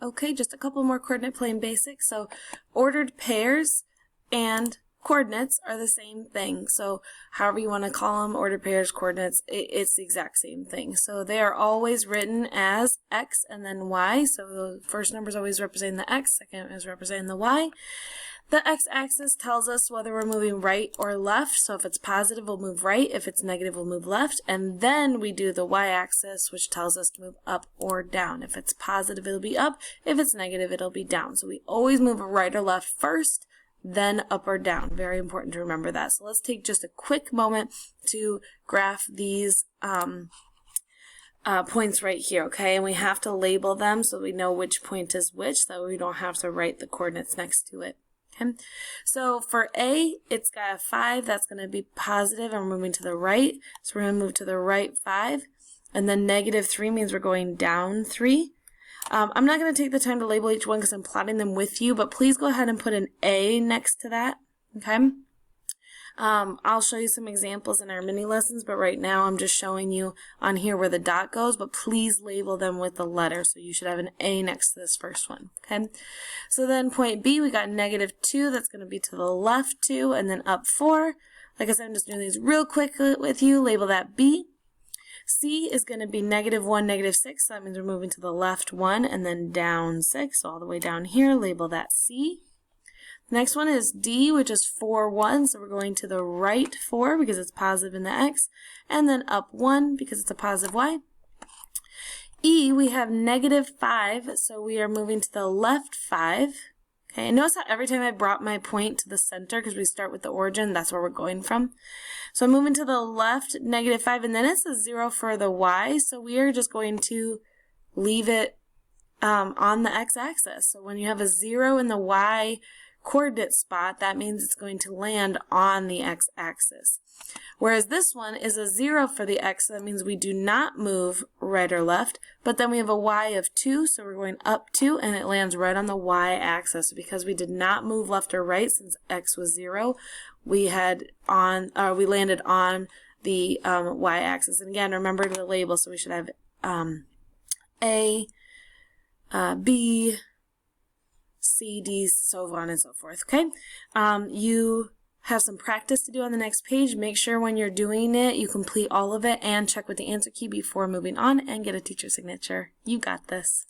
Okay, just a couple more coordinate plane basics. So ordered pairs and coordinates are the same thing. So however you want to call them, ordered pairs, coordinates, it's the exact same thing. So they are always written as x and then y. So the first number is always representing the x, second is representing the y. The x-axis tells us whether we're moving right or left. So if it's positive, we'll move right. If it's negative, we'll move left. And then we do the y-axis, which tells us to move up or down. If it's positive, it'll be up. If it's negative, it'll be down. So we always move right or left first, then up or down. Very important to remember that. So let's take just a quick moment to graph these points right here, okay? And we have to label them so we know which point is which, so we don't have to write the coordinates next to it. Okay. So for A, it's got a 5, that's going to be positive, and we're moving to the right. So we're going to move to the right 5, and then negative 3 means we're going down 3. I'm not going to take the time to label each one because I'm plotting them with you, but please go ahead and put an A next to that, okay? I'll show you some examples in our mini lessons, but right now I'm just showing you on here where the dot goes, but please label them with the letter. So you should have an A next to this first one, okay? So then point B, we got negative 2, that's going to be to the left 2, and then up 4. Like I said, I'm just doing these real quick with you. Label that B. C is going to be negative 1, negative 6, so that means we're moving to the left 1 and then down 6, so all the way down here, label that C. Next one is D, which is 4, 1, so we're going to the right 4 because it's positive in the X, and then up 1 because it's a positive Y. E, we have negative 5, so we are moving to the left 5. Okay, and notice how every time I brought my point to the center, because we start with the origin, that's where we're going from. So I'm moving to the left, negative 5, and then it says 0 for the Y, so we are just going to leave it on the x-axis. So when you have a 0 in the Y coordinate spot, that means it's going to land on the x-axis. Whereas this one is a 0 for the x, so that means we do not move right or left, but then we have a y of 2, so we're going up 2, and it lands right on the y-axis. Because we did not move left or right since x was 0, we landed on the y-axis. And again, remember to label, so we should have A, B, C, D, so on and so forth, okay? You have some practice to do on the next page. Make sure when you're doing it, you complete all of it and check with the answer key before moving on and get a teacher signature. You got this.